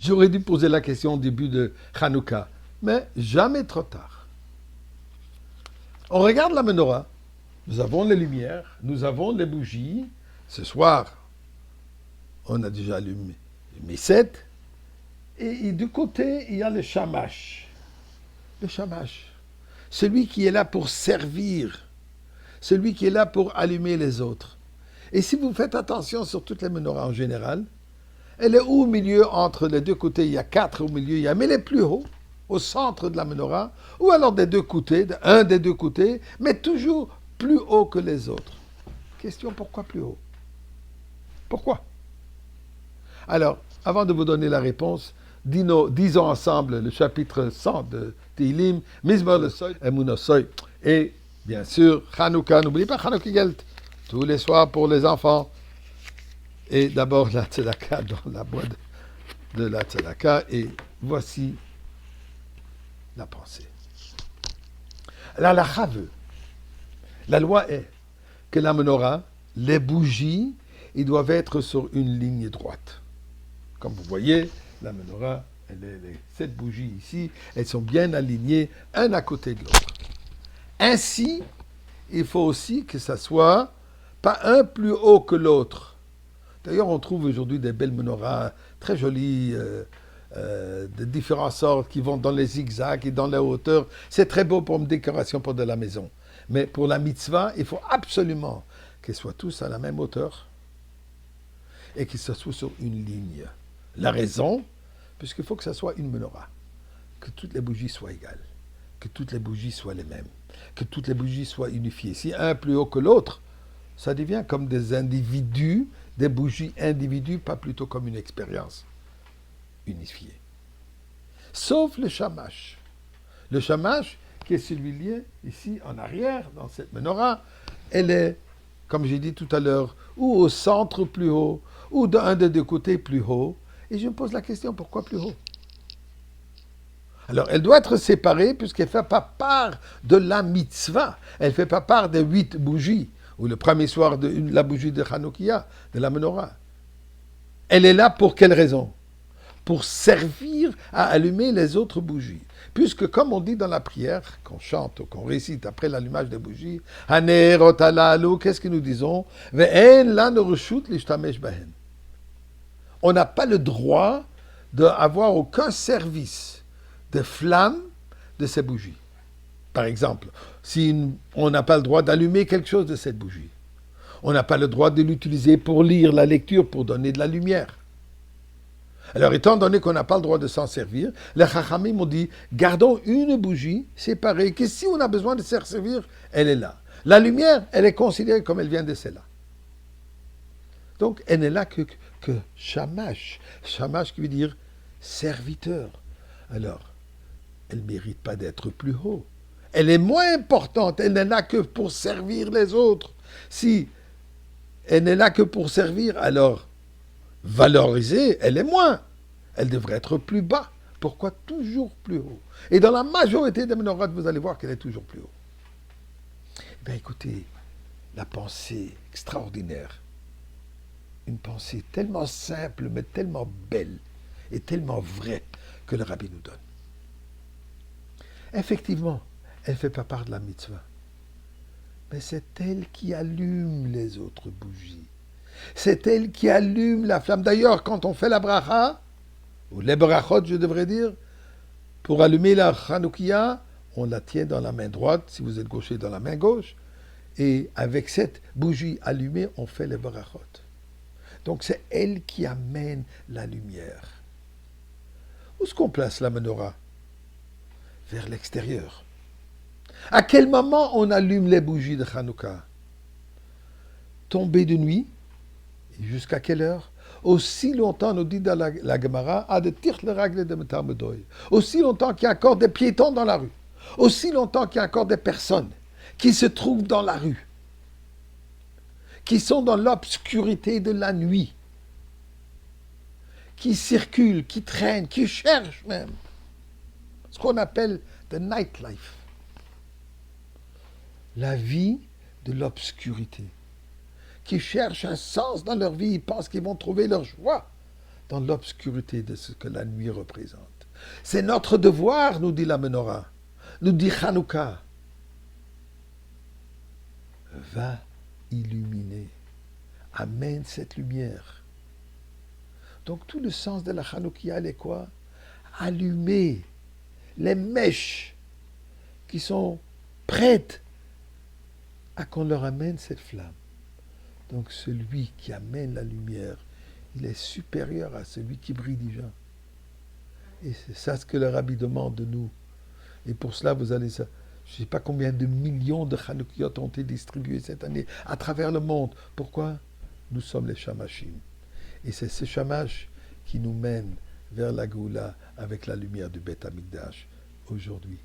J'aurais dû poser la question au début de Hanouka, mais jamais trop tard. On regarde la menorah, nous avons les lumières, nous avons les bougies. Ce soir, on a déjà allumé les 7. Et du côté, il y a le shamash. Le shamash. Celui qui est là pour servir. Celui qui est là pour allumer les autres. Et si vous faites attention sur toutes les menorahs en général, elle est où au milieu entre les deux côtés? Il y a 4 au milieu, il y a, mais les plus hauts, au centre de la menorah, ou alors des deux côtés, un des deux côtés, mais toujours plus haut que les autres. Question, pourquoi plus haut? Pourquoi? Alors, avant de vous donner la réponse, disons ensemble le chapitre 100 de Tehillim, Mizmor le Soy, Emunah Soy, et bien sûr, Hanouka, n'oubliez pas Hanouka Gelt, tous les soirs pour les enfants. Et d'abord la tzedaka dans la boîte de la tzedaka, et voici la pensée. La lacha veut, la loi est que la menorah, les bougies, ils doivent être sur une ligne droite. Comme vous voyez, la menorah, les 7 bougies ici, elles sont bien alignées, un à côté de l'autre. Ainsi, il faut aussi que ça soit pas un plus haut que l'autre. D'ailleurs, on trouve aujourd'hui des belles menorahs très jolies, de différentes sortes, qui vont dans les zigzags et dans les hauteurs. C'est très beau pour une décoration pour de la maison. Mais pour la mitzvah, il faut absolument qu'ils soient tous à la même hauteur et qu'ils soient sur une ligne. La raison, puisqu'il faut que ça soit une menorah, que toutes les bougies soient égales, que toutes les bougies soient les mêmes, que toutes les bougies soient unifiées. Si un est plus haut que l'autre, ça devient comme des individus, des bougies individus, pas plutôt comme une expérience unifiée. Sauf le shamash. Le shamash, qui est celui-là, ici, en arrière, dans cette menorah, elle est, comme j'ai dit tout à l'heure, ou au centre plus haut, ou d'un des deux côtés plus haut. Et je me pose la question, pourquoi plus haut? Alors, elle doit être séparée puisqu'elle ne fait pas part de la mitzvah. Elle ne fait pas part des 8 bougies, ou le premier soir de la bougie de Hanoukia, de la menorah. Elle est là pour quelle raison? Pour servir à allumer les autres bougies. Puisque, comme on dit dans la prière, qu'on chante ou qu'on récite après l'allumage des bougies, Hanerot halalu, qu'est-ce que nous disons? Ve'en lanu reshut lishtamesh bahen. On n'a pas le droit d'avoir aucun service de flamme de ces bougies. Par exemple, si on n'a pas le droit d'allumer quelque chose de cette bougie, on n'a pas le droit de l'utiliser pour lire la lecture, pour donner de la lumière. Alors, étant donné qu'on n'a pas le droit de s'en servir, les Chachamim m'ont dit, gardons une bougie séparée, que si on a besoin de s'en servir, elle est là. La lumière, elle est considérée comme elle vient de celle-là. Donc, elle n'est là que shamash. Shamash qui veut dire serviteur. Alors, elle ne mérite pas d'être plus haut. Elle est moins importante. Elle n'est là que pour servir les autres. Si elle n'est là que pour servir, alors, valorisée, elle est moins. Elle devrait être plus bas. Pourquoi toujours plus haut? Et dans la majorité des menorahs, vous allez voir qu'elle est toujours plus haut. Eh bien, écoutez, la pensée extraordinaire, une pensée tellement simple, mais tellement belle et tellement vraie que le rabbi nous donne. Effectivement, elle ne fait pas part de la mitzvah. Mais c'est elle qui allume les autres bougies. C'est elle qui allume la flamme. D'ailleurs, quand on fait la bracha, ou les brachot, je devrais dire, pour allumer la Hanoukia, on la tient dans la main droite, si vous êtes gaucher, dans la main gauche. Et avec cette bougie allumée, on fait les brachot. Donc c'est elle qui amène la lumière. Où est-ce qu'on place la menorah? Vers l'extérieur. À quel moment on allume les bougies de Hanouka? Tombée de nuit? Et jusqu'à quelle heure? Aussi longtemps, nous dit dans la Gemara, à de tir le ragle de Metarmedoy. Aussi longtemps qu'il y a encore des piétons dans la rue. Aussi longtemps qu'il y a encore des personnes qui se trouvent dans la rue. Qui sont dans l'obscurité de la nuit. Qui circulent, qui traînent, qui cherchent même. Ce qu'on appelle the nightlife. La vie de l'obscurité. Qui cherchent un sens dans leur vie, ils pensent qu'ils vont trouver leur joie dans l'obscurité de ce que la nuit représente. C'est notre devoir, nous dit la menorah, nous dit Hanouka. Va illuminer, amène cette lumière. Donc tout le sens de la Hanoukia, est quoi? Allumer les mèches qui sont prêtes à qu'on leur amène cette flamme. Donc celui qui amène la lumière, il est supérieur à celui qui brille déjà. Et c'est ça ce que le Rabbi demande de nous. Et pour cela, vous allez... Je ne sais pas combien de millions de Hanoukiot ont été distribués cette année à travers le monde. Pourquoi? Nous sommes les Shamashim. Et c'est ce Shamash qui nous mène vers la Goula avec la lumière du Beth Amikdash aujourd'hui.